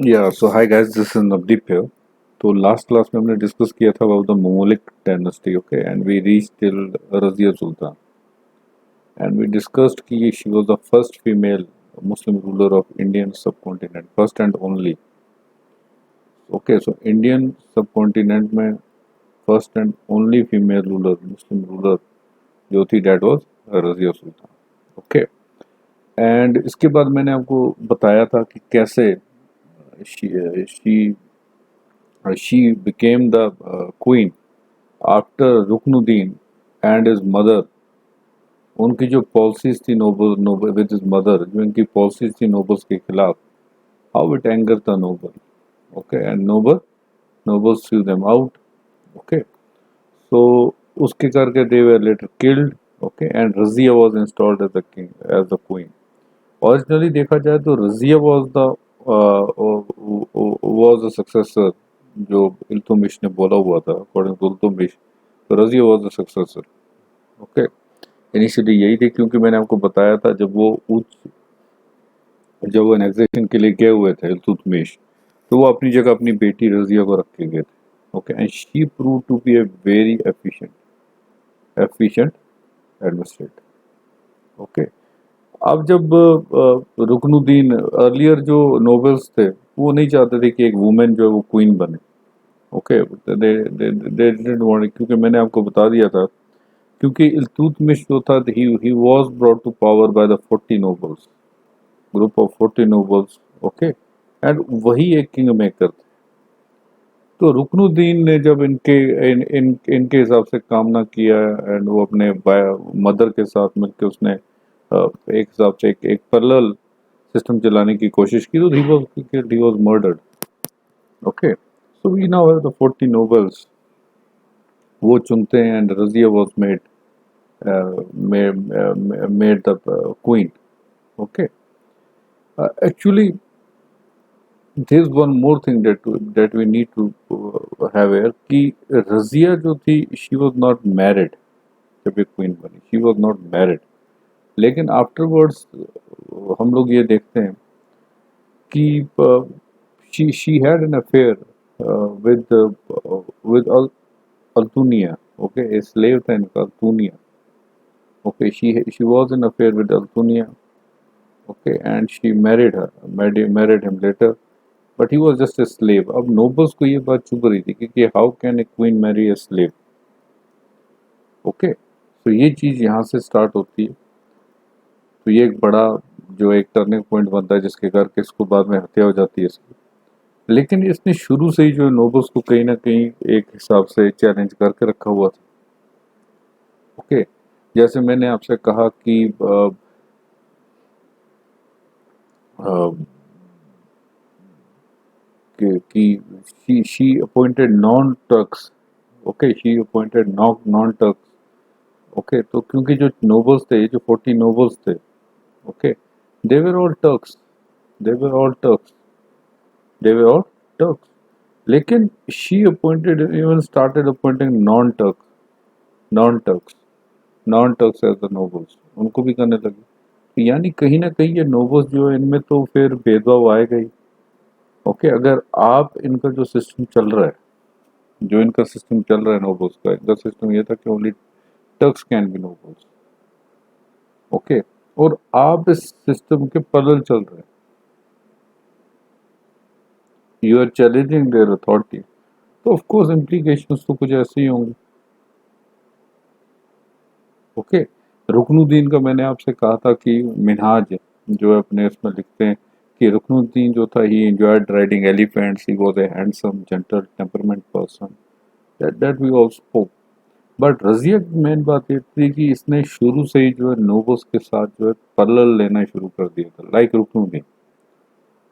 या so hi guys, this is Navdeep here. तो last class में हमने डिस्कस किया था about the Mamluk dynasty, okay, and we reach till Razia Sultan, and we discussed कि she was the first female Muslim ruler of Indian subcontinent, first and only. Okay, so Indian subcontinent में first and only female ruler, Muslim ruler जो थी, that was Razia Sultan. Okay, and इसके बाद मैंने आपको बताया था कि कैसे she she became the queen after Ruknuddin and his mother। उनकी जो पॉलिसीज थी noble noble with his mother, जो इनकी पॉलिसीज थी नोबल्स के खिलाफ, how it anger the noble. Okay, and nobles threw them out. Okay, so उसके करके they were later killed. Okay, and Razia was installed as the king, as the queen. Originally देखा जाए तो Razia was the was the successor, जो इल्तुतमिश ने बोला हुआ था, अकॉर्डिंग टू इल्तुतमिश। तो Razia was the successor. Okay, initially यही थी, क्योंकि मैंने आपको बताया था जब वो एनेक्सेशन के लिए गए हुए थे इल्तुतमिश, तो वो अपनी जगह अपनी बेटी रजिया को रख के गए थे। Okay, and she prove to be a very efficient administrator. Okay, अब जब रुकनुद्दीन, अर्लियर जो नोबल्स थे, वो नहीं चाहते थे कि एक वुमेन जो है वो क्वीन बने। ओके, दे डिडंट वांट, क्योंकि मैंने आपको बता दिया था, क्योंकि इल्तुतमिश जो था, he was brought to power by the 40 nobles, group of 40 nobles. Okay, and वही एक किंग मेकर थे। तो रुकनुद्दीन ने जब इनके हिसाब से काम ना किया, एंड वो अपने मदर के साथ मिलकर उसने एक हिसाब से एक पैरेलल सिस्टम चलाने की कोशिश की, तो he was murdered. Okay, so we now have the 40 nobles, वो चुनते हैं, and Razia was made the queen. Okay, actually there's one more thing that we need to have here कि रजिया जो थी, she was not married। जब ये queen बनी, she was not married, लेकिन आफ्टरवर्ड्स हम लोग ये देखते हैं कि she had an affair with Altunia. Okay, a slave था इनका, Altunia. Okay, she was in affair with Altunia. Okay, and she married him later, but he was just a slave. अब नोबल्स को ये बात चुभ रही थी कि how can a queen marry a slave. Okay, तो ये चीज़ यहाँ से स्टार्ट होती है। तो ये एक बड़ा जो एक टर्निंग पॉइंट बनता है, जिसके करके इसको बाद में हत्या हो जाती है इसकी। लेकिन इसने शुरू से ही जो नोबल्स को कहीं ना कहीं एक हिसाब से चैलेंज करके रखा हुआ था। ओके, जैसे मैंने आपसे कहा कि she appointed non Turks. Okay, she appointed non Turks. Okay, तो क्योंकि जो नोबल्स थे, जो 40 नोबल्स थे, okay, they were all Turks, they were all Turks, they were all Turks. लेकिन she appointed, even started appointing non Turks non Turks as the nobles, उनको भी करने लगी। तो यानी कहीं ना कहीं ये नोबल्स जो है, इनमें तो फिर भेदभाव आएगा ही। ओके, अगर आप इनका जो सिस्टम चल रहा है, जो इनका सिस्टम चल रहा है नोबल्स का, इनका सिस्टम ये था कि only Turks can be nobles. Okay, और आप इस सिस्टम के पैरेलल चल रहे हैं, you are challenging their authority, तो ऑफ कोर्स इम्प्लीकेशंस तो कुछ ऐसे ही होंगे। ओके, रुकनुद्दीन का मैंने आपसे कहा था कि मिनहाज जो है अपने उसमें लिखते हैं कि रुकनुद्दीन जो था, he enjoyed riding elephants, he was a handsome gentle temperament person, that we all spoke. But Razia की मेन बात ये थी कि इसने शुरू से ही जो है नोबल्स के साथ जो है पैरेलल लेना शुरू कर दिया था, लाइक रुकनुद्दीन।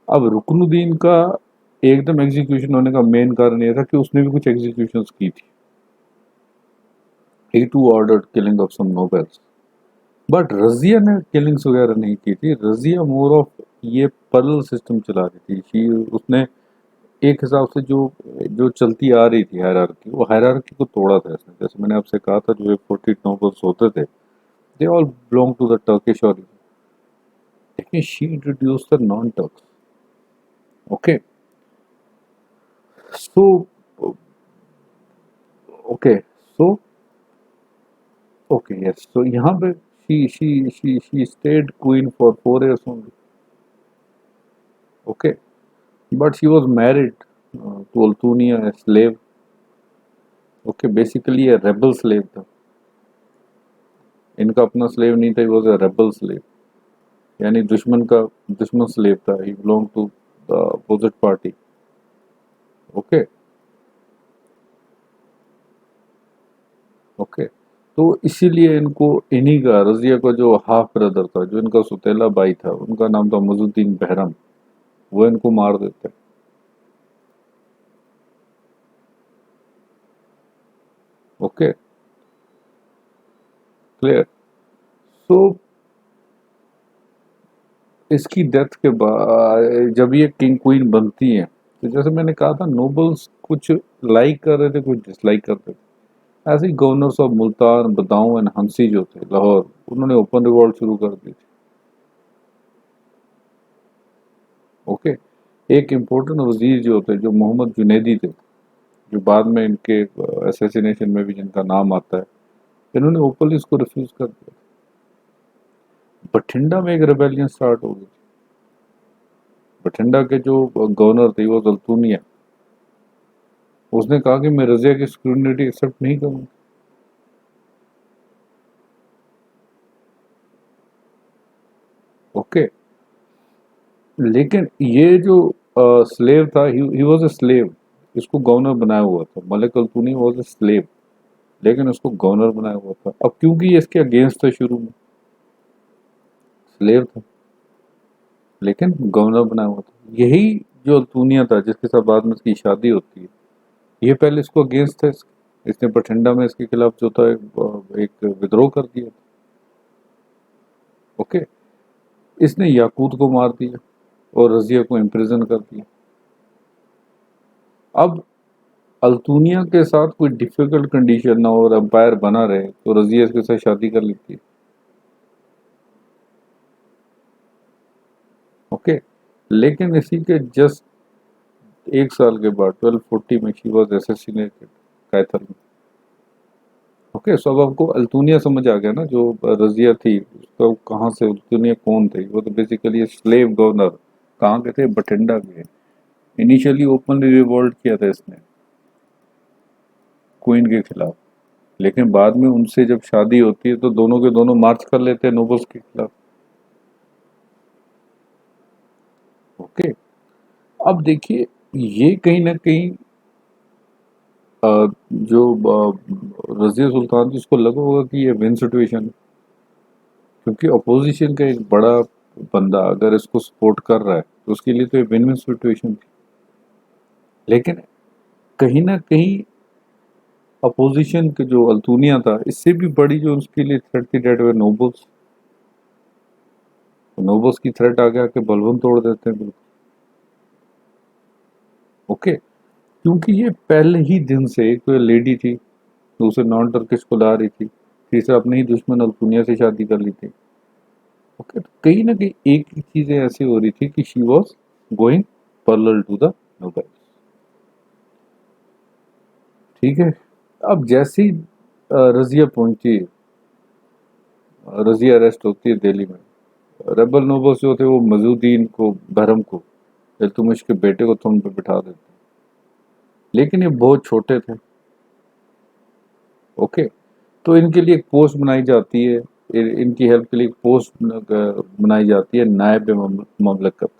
अब रुकनुद्दीन का एकदम एग्जीक्यूशन होने का मेन कारण ये था कि उसने भी कुछ एग्जीक्यूशंस की थी। He too ordered killing of some nobles, but Razia ने किलिंग्स वगैरह नहीं की थी। रजिया मोर ऑफ ये पैरेलल सिस्टम चला रही थी। उसने एक हिसाब से जो जो चलती आ रही थी हायरार्की, वो हायरार्की को तोड़ा था इसने। जैसे मैंने आपसे कहा था, जो ये 40 नोबल्स होते थे, they all belong to the Turkish और, लेकिन she introduce the non Turks. Okay, so okay, so okay, yes, तो यहाँ पे she stayed queen for 4 years only. Okay, but she was married to Altunia, a slave. Okay, basically a rebel slave था. इनका अपना slave नहीं था, he was a rebel slave. यानी दुश्मन का दुश्मन स्लेव था. He belonged to the opposite party. Okay, okay. तो इसीलिए इनको इन्हीं का रजिया का जो हाफ ब्रदर था, जो इनका सुतेला भाई था, उनका नाम था मजुद्दीन बहरम, वो इनको मार देते हैं. Okay, clear. सो इसकी डेथ के बाद जब ये किंग क्वीन बनती है, तो जैसे मैंने कहा था, नोबल्स कुछ लाइक कर रहे थे, कुछ डिसलाइक करते थे. ऐसे ही governors of Multan, Badaun and हंसी जो थे लाहौर, उन्होंने ओपन रिवॉल्ट शुरू कर दी थी. ओके, एक इम्पोर्टेंट वजीर जो थे, जो मोहम्मद जुनैदी थे, जो बाद में इनके असैसिनेशन में भी जिनका नाम आता है, इन्होंने ओपनली इसको रिफ्यूज कर दिया. बठिंडा में एक रेबेलियन स्टार्ट हो गई. बठिंडा के जो गवर्नर थे वो दलतूनिया, उसने कहा कि मैं रजिया की स्क्रूटिनी एक्सेप्ट नहीं करूंगा. ओके, लेकिन ये जो स्लेव था, ही वाज अ स्लेव. इसको गवर्नर बनाया हुआ था. मलिक अल्तूनी वाज अ स्लेव, लेकिन उसको गवर्नर बनाया हुआ था. अब क्योंकि ये इसके अगेंस्ट था, शुरू में स्लेव था, लेकिन गवर्नर बनाया हुआ था. यही जो अल्तूनिया था, जिसके साथ बाद में इसकी शादी होती है, ये पहले इसको अगेंस्ट था. इसने बठिंडा में इसके खिलाफ जो था एक विद्रोह कर दिया. ओके, इसने याकूत को मार दिया और रजिया को इम्प्रिजन कर दिया. अब अल्तूनिया के साथ कोई डिफिकल्ट कंडीशन ना हो और एम्पायर बना रहे, तो रजिया इसके साथ शादी कर लेती है. ओके, लेकिन इसी के जस्ट 1 साल के बाद 1240 में शी वॉज एसेसिनेटेड कैथल में. ओके, सो अब आपको अल्तूनिया समझ आ गया ना, जो रजिया थी उसका कहाँ से, अल्तूनिया कौन थे. वो तो बेसिकली स्लेव गवर्नर. कहाँ के थे, बठिंडा के. इनिशियली ओपनली रिवोल्ट किया था इसने क्वीन के खिलाफ, लेकिन बाद में उनसे जब शादी होती है तो दोनों के दोनों मार्च कर लेते हैं नोबल्स के खिलाफ. ओके, अब देखिए, ये कहीं ना कहीं जो रजिया सुल्तान थी, उसको लगा होगा कि ये विन सिचुएशन, क्योंकि अपोजिशन का एक बड़ा बंदा अगर इसको सपोर्ट कर रहा है, तो उसके लिए तो ये विन विन सिचुएशन थी. लेकिन कहीं ना कहीं अपोजिशन के जो अल्तूनिया था, इससे भी बड़ी जो उसके लिए थ्रेट थी, डेट वे नोबल्स. नोबल्स की थ्रेट आ गया कि बलबन तोड़ देते हैं बिल्कुल. ओके, क्योंकि ये पहले ही दिन से, एक तो लेडी थी, दूसरे नॉन टर्किश को ला रही थी, तीसरा अपने ही दुश्मन अल्तुनिया से शादी कर ली थी. ओके, तो कहीं ना कहीं एक ही चीजें ऐसी हो रही थी कि she was going parallel to the noble. ठीक है. अब जैसे ही रजिया पहुंची, रजिया अरेस्ट होती है दिल्ली में. रेबल नोबल्स जो थे वो मजूदीन को, बहरम को, इल्तुतमिश के बेटे को थोन पे बिठा देते. लेकिन ये बहुत छोटे थे. ओके, तो इनके लिए एक पोस्ट बनाई जाती है, इनकी हेल्प के लिए एक पोस्ट बनाई जाती है, नायब ममलकत.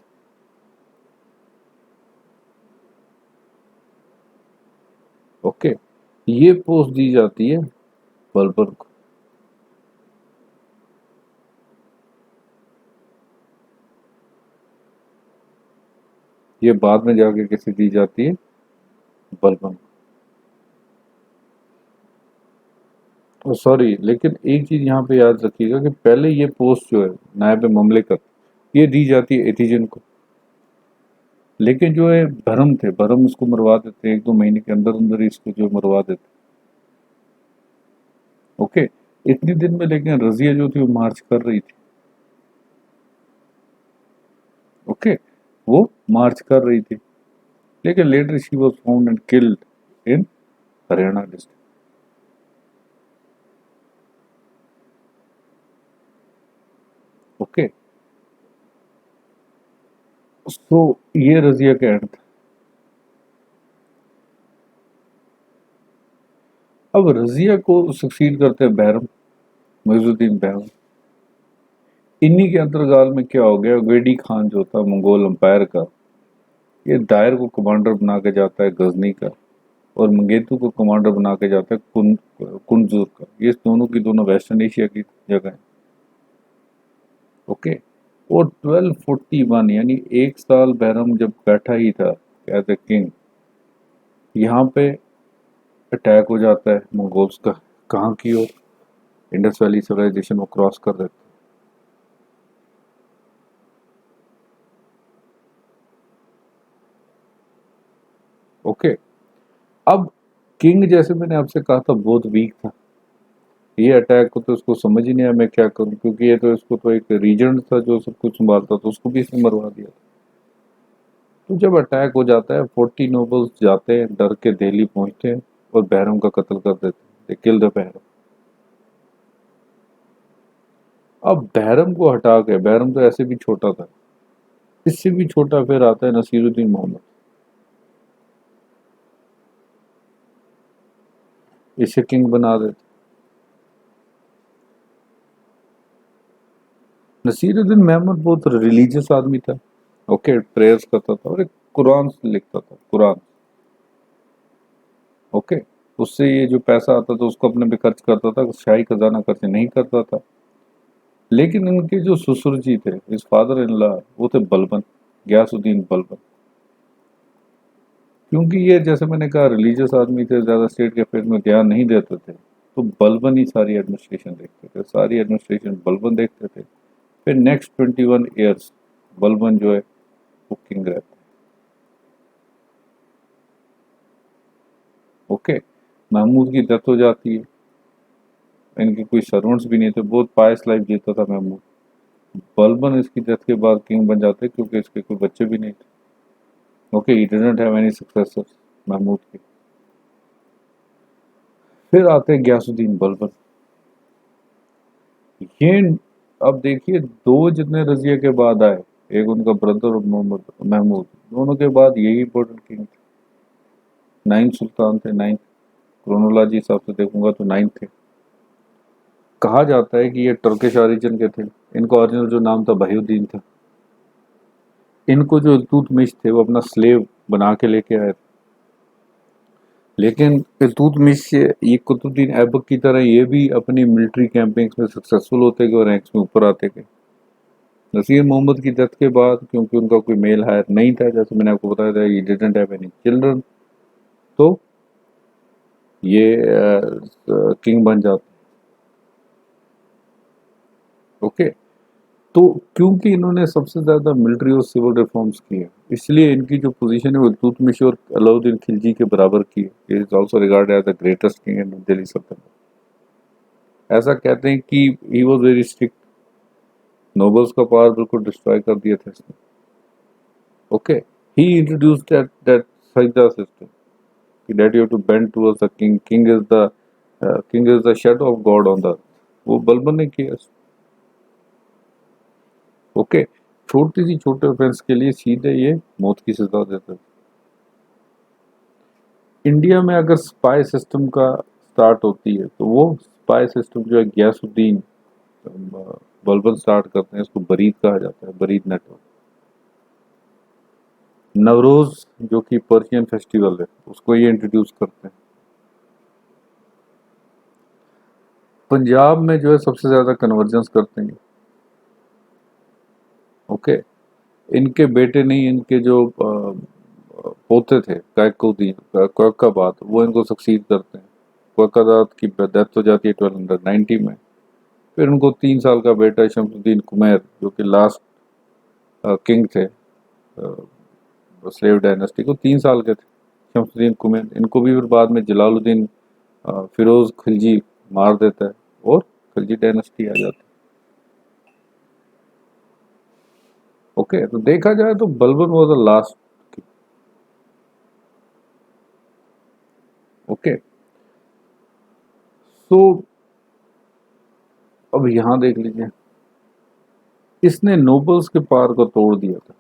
ओके, ये पोस्ट दी जाती है बलबन को. ये बाद में जाके किसे दी जाती है, बलबन को. सॉरी, लेकिन एक चीज यहाँ पे याद रखिएगा कि पहले ये पोस्ट जो है नायब ममलकत, ये दी जाती है एथिजन को. लेकिन जो है भरम थे, भरम इसको मरवा देते हैं 1-2 महीने के अंदर अंदर ही, इसको जो मरवा देते. ओके, इतने दिन में लेकिन रजिया जो थी वो मार्च कर रही थी. ओके, वो मार्च कर रही थी. लेकिन later she was found and killed in Haryana district. Okay, तो ये रजिया का एंड था। अब रजिया को सक्सीड करते हैं बैरम, मुइजुद्दीन बैरम। इन्हीं के अंतर्गाल में क्या हो गया, वेडी खान जो था मंगोल अंपायर का, ये दायर को कमांडर बना के जाता है गजनी का, और मंगेतू को कमांडर बना के जाता है कुंजूर का। ये दोनों की दोनों वेस्टर्न एशिया की जगह है। ओके, और 1241 यानी एक साल बैरम जब बैठा ही था एज ए किंग, यहाँ पे अटैक हो जाता है मंगोल्स का। कहाँ की ओर? इंडस वैली सिविलाइजेशन को क्रॉस कर देते हैं। ओके, अब किंग जैसे मैंने आपसे कहा था बहुत वीक था, ये अटैक को तो उसको समझ ही नहीं आया मैं क्या करूं, क्योंकि ये तो इसको तो एक रीजन था जो सब कुछ संभालता, तो उसको भी इसने मरवा दिया। तो जब अटैक हो जाता है 40 नोबल्स जाते हैं, डर के दिल्ली पहुंचते हैं और बैरम का कत्ल कर देते हैं। दे किल द बैरम। अब बैरम को हटा के, बैरम तो ऐसे भी छोटा था, इससे भी छोटा फिर आता है नसीरुद्दीन मोहम्मद, इसे किंग बना देते। नसीरुद्दीन मोहम्मद बहुत रिलीजियस आदमी था। ओके, प्रेयर्स करता था और एक कुरान लिखता था, कुरान। ओके, उससे ये जो पैसा आता था उसको अपने पे खर्च करता था, शाही खजाना खर्च नहीं करता था। लेकिन इनके जो ससुर जी थे, इस फादर इन लॉ, वो थे बलबन, गयासुद्दीन बलबन। क्योंकि ये जैसे मैंने कहा रिलीजियस आदमी थे, ज्यादा स्टेट के अफेयर में ध्यान नहीं देते थे, तो बलबन ही सारी एडमिनिस्ट्रेशन देखते थे, सारी एडमिनिस्ट्रेशन बलबन देखते थे। फिर नेक्स्ट 21 ईयर्स बलबन जो है वो किंग रहते। ओके, महमूद की डेथ हो जाती है, इनके कोई सर्वेंट्स भी नहीं थे, बहुत पायस लाइफ जीता था महमूद। बलबन इसकी डेथ के बाद किंग बन जाते क्योंकि इसके कोई बच्चे भी नहीं थे। Okay, he didn't have any successors Mahmud के। फिर आते हैं गयासुद्दीन बलबन। ये अब देखिए, दो जितने रजिया के बाद आए, एक उनका ब्रदर और मोहम्मद महमूद, दोनों के बाद यही इंपॉर्टेंट किंग थे। 9 सुल्तान थे, 9 क्रोनोलॉजी हिसाब से देखूंगा तो 9 थे। कहा जाता है कि ये टर्किश ओरिजिन के थे, इनका ओरिजिनल जो नाम था बहीउद्दीन था। इनको जो इल्तुतमिश थे वो अपना स्लेव बना के लेके आए थे, लेकिन इल्तुतमिश से ये कुतुबुद्दीन ऐबक की तरह ये भी अपनी मिलिट्री कैंपेन्स में सक्सेसफुल होते गए और रैंक्स में ऊपर आते गए। नसीर मोहम्मद की डेथ के बाद, क्योंकि उनका कोई मेल हायर नहीं था, जैसे मैंने आपको बताया था, ये डिडंट हैव एनी चिल्ड्रन, तो ये किंग बन जाते। ओके, तो क्योंकि इन्होंने सबसे ज्यादा मिलिट्री और सिविल रिफॉर्म्स किए, इसलिए इनकी जो पोजीशन है वो इल्तुतमिश और अलाउद्दीन खिलजी के बराबर की है। Is also regarded as the greatest king in Delhi Sultanate. ऐसा कहते हैं कि he was very strict, nobles का पावर बिल्कुल डिस्ट्रॉय कर दिया था इसने। Okay, he introduced that sajda system कि that you have to bend towards the king, king is the shadow of God on the earth. वो बलबन ने किया। ओके, छोटी सी छोटे ऑफेंस के लिए सीधे ये मौत की सजा देते थे। इंडिया में अगर स्पाई सिस्टम का स्टार्ट होती है तो वो स्पाई सिस्टम जो है गयासुद्दीन बलबन स्टार्ट करते हैं, इसको बरीद कहा जाता है, बरीद नेटवर्क। नवरोज जो कि पर्शियन फेस्टिवल है, उसको ये इंट्रोड्यूस करते हैं। पंजाब में जो है सबसे ज्यादा कन्वर्जेंस करते हैं। ओके, इनके बेटे नहीं, इनके जो पोते थे कैकुद्दीन कैकबाद, वो इनको सक्सीड करते हैं। कैकबाद की डेथ हो जाती है 1290 में। फिर उनको 3 साल का बेटा शमसुद्दीन कुमैर, जो कि लास्ट किंग थे स्लेव डायनेस्टी को, 3 साल के थे शमसुद्दीन कुमैर। इनको भी फिर बाद में जलालुद्दीन फिरोज खिलजी मार देता है और खिलजी डायनेस्टी आ जाती है। ओके, तो देखा जाए तो Balban was the last. Okay, so अब यहां देख लीजिए, इसने नोबल्स के पार को तोड़ दिया था।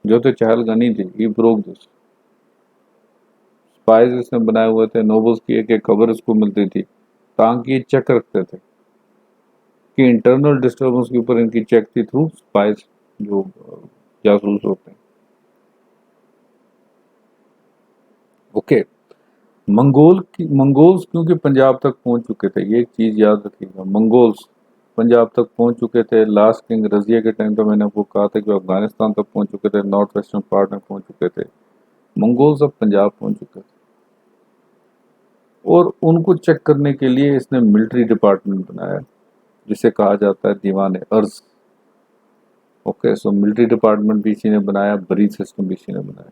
जो तो चहलगनी थी, ही ब्रोक दिस। स्पाइस इसने बनाए हुए थे, नोबल्स की एक एक खबर इसको मिलती थी, ताकि ये चेक रखते थे कि इंटरनल डिस्टर्बेंस के ऊपर इनकी चेक थी थ्रू स्पाइस, जो जासूस होते हैं। ओके, मंगोल्स क्योंकि पंजाब तक पहुंच चुके थे, ये एक चीज याद रखिएगा, मंगोल्स पंजाब तक पहुंच चुके थे। लास्ट किंग रजिया के टाइम पे मैंने आपको कहा था कि अफगानिस्तान तक पहुंच चुके थे, नॉर्थ वेस्टर्न पार्ट में पहुंच चुके थे। मंगोल्स अब पंजाब पहुंच चुके थे, और उनको चेक करने के लिए इसने मिलिट्री डिपार्टमेंट बनाया, जिसे कहा जाता है दीवान अर्ज। ओके, सो मिलिट्री डिपार्टमेंट भी इसी ने बनाया, बरीद सिस्टम भी इसी ने बनाया।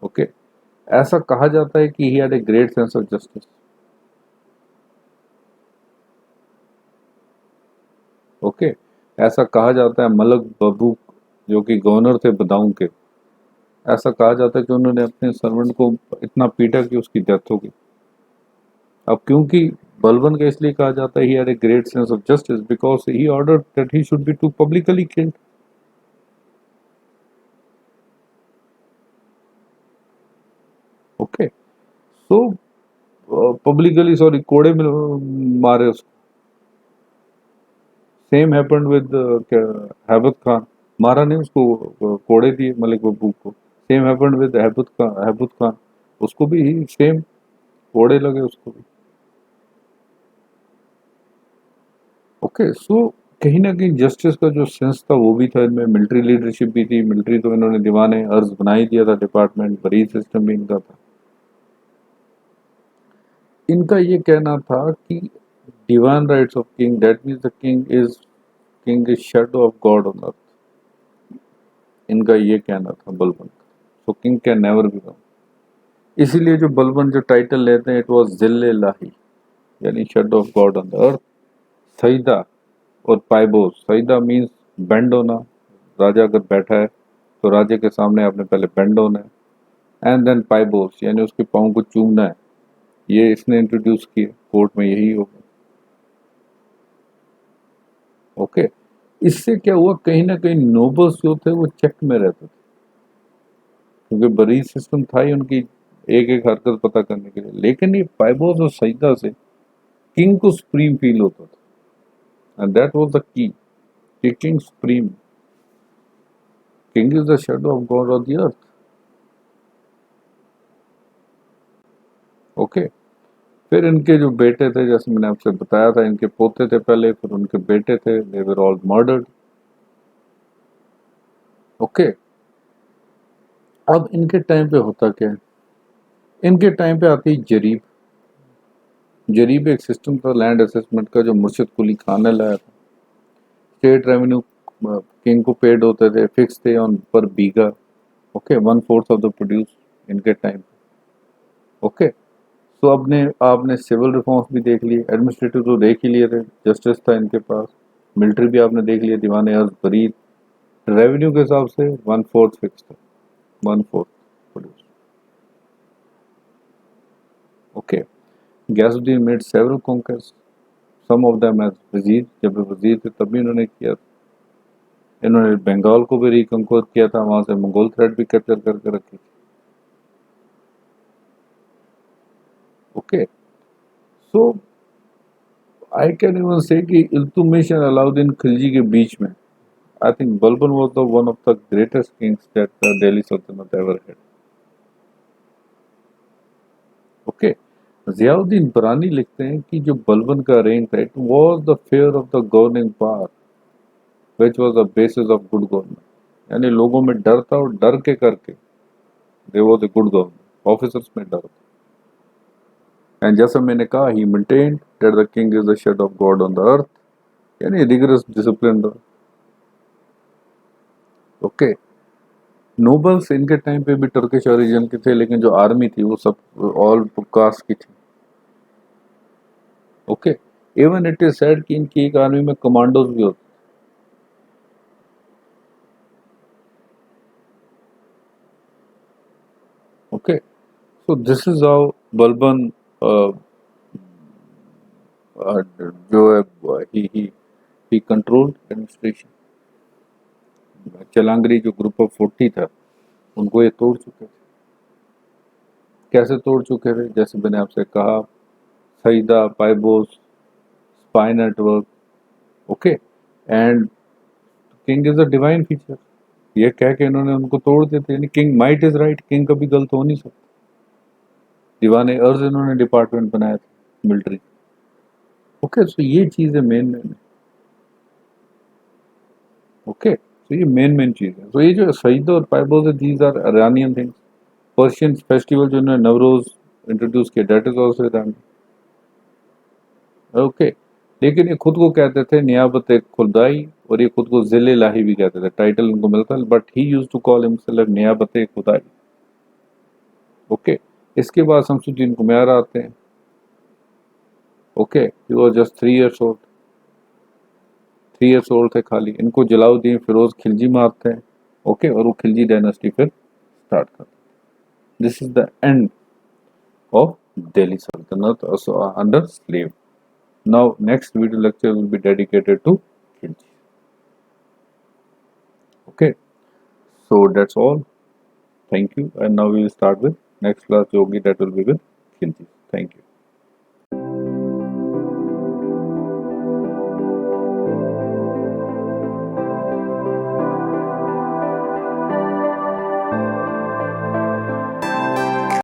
ओके, ऐसा कहा जाता है कि ही had a great sense of justice. Okay, ऐसा कहा जाता है मलक बबू, जो कि गवर्नर थे बदाऊं के, ऐसा कहा जाता है कि उन्होंने अपने सर्वेंट को इतना पीटा कि उसकी डेथ हो गई। अब क्योंकि बलबन का इसलिए कहा जाता है he had a great sense of justice because he ordered that he should be to publicly killed. Okay, so publicly, sorry, कोड़े में मारे उसको। Same happened with Haibat Khan, मारा नहीं उसको, कोड़े दिए मलिक बब्बू को। Same happened with Haibat Khan, उसको भी सेम कोड़े लगे उसको भी। ओके, सो कहीं ना कहीं जस्टिस का जो सेंस था वो भी था इनमें, मिलिट्री लीडरशिप भी थी। मिलिट्री तो इन्होंने दीवाने अर्ज बना ही दिया था डिपार्टमेंट, बरीद सिस्टम भी इनका था। इनका ये कहना था कि divine rights of king, that means the king is shadow of God on earth. इनका ये कहना था बलबन का, सो किंग कैन नेवर बिकम। इसीलिए जो बलबन जो टाइटल लेते हैं, इट वाज जिल्ले लाही, यानी shadow of God on the earth. सईदा और पाइबोस, सईदा मीन्स बेंड होना, राजा अगर बैठा है तो राजे के सामने आपने पहले बेंड होना है। एंड देन पाइबोस, यानी उसके पाँव को चूमना है। ये इसने इंट्रोड्यूस किया कोर्ट में, यही होगा। ओके, इससे क्या हुआ, कहीं ना कहीं नोबल्स जो थे वो चेक में रहते थे, क्योंकि बरीज सिस्टम था ही उनकी एक एक हरकत पता करने के लिए। लेकिन ये पाइबोस और सईदा से किंग को सुप्रीम फील होता था, and that was the key, king supreme, king is the shadow of God of the earth. Okay, फिर इनके जो बेटे थे, जैसे मैंने आपसे बताया था, इनके पोते थे पहले, फिर उनके बेटे थे, दे वर ऑल मर्डर्ड। ओके, अब इनके टाइम पे होता क्या है, इनके टाइम पे आती है जरीब। जरीब एक सिस्टम था लैंड असेसमेंट का, जो मुर्शिद कुली खान ने लाया था। स्टेट रेवेन्यू किंग को पेड होते थे, फिक्स थे ऑन पर बीघा। ओके, 1/4 ऑफ द प्रोड्यूस इनके टाइम। ओके, तो आपने आपने सिविल रिफॉर्म्स भी देख लिए, एडमिनिस्ट्रेटिव तो देख ही लिए थे, जस्टिस था इनके पास, मिलिट्री भी आपने देख लिया, दीवाने अर्ज बरीद। रेवेन्यू के हिसाब से 1/4 फिक्स था, 1/4 produce. Okay, Ghiyasuddin made several conquest, some of them as wazir, जब वे वजीर थे तभी इन्होंने किया था। इन्होंने बंगाल को भी रिकंक्वर किया था, वहां से मंगोल थ्रेड भी कैप्चर करके रखी थी। Okay, so I can even से कि इल्तुतमिश और अलाउद्दीन खिलजी के बीच में, I think Balban was the one of the greatest Kings that the Delhi सल्तनत एवर हैड। ओके, जियाउद्दीन बरानी लिखते हैं कि जो बलबन का रेन था, it was the fear of the governing power which was the basis of good government. यानी लोगों में डर था, और डर के करके they was a good government, officers में डर था। एंड जैसा मैंने कहा, he maintained that the king is the shade of God on the earth, यानी रिगरस डिसिप्लिन। ओके, नोबल्स इनके टाइम पे भी टर्किश ओरिजिन के थे, लेकिन जो आर्मी थी वो सब ऑल कास्ट की थी। Okay, even it is said कि इनकी एक आर्मी में कमांडोज भी होते। Okay, so this is how Balban uh, जो है he controlled administration. चलांगरी जो ग्रुप ऑफ 40 था उनको ये तोड़ चुके थे. कैसे तोड़ चुके थे? जैसे मैंने आपसे कहा, सईदा, पाइबोस, spy network. Okay, and king is a divine feature. ये कह के इन्होंने उनको तोड़ दिए थे. यानी king might is right, king कभी गलत हो नहीं सकता. दीवाने अर्ज इन्होंने डिपार्टमेंट बनाया था मिलिट्री. ओके, सो ये चीज है मेन मेन. ओके, तो ये मेन चीज है. तो ये जो सईदा और पाइबोस है, these are Iranian things. Persian festival जो इन्होंने नवरोज इंट्रोड्यूस किया, दैट इज ऑल्सो ईरानी. ओके, लेकिन ये खुद को कहते थे नियाबत खुदाई, और ये खुद को जिले लाही भी कहते थे. टाइटल उनको मिलता है, but he use to call himself नियाबत खुदाई. ओके, इसके बाद शमसुद्दीन कुम्यार आते हैं. Okay, he was just 3 years old. 3 years old थे खाली. इनको जलाउद्दीन फिरोज खिलजी मारते हैं. ओके, और वो खिलजी डायनेस्टी फिर स्टार्ट करते हैं. This is the end of Delhi Sultanate under slave. Now, next video lecture will be dedicated to Khilji. Okay, so that's all. Thank you. And now we will start with next class yogi, that will be with Khilji. Thank you.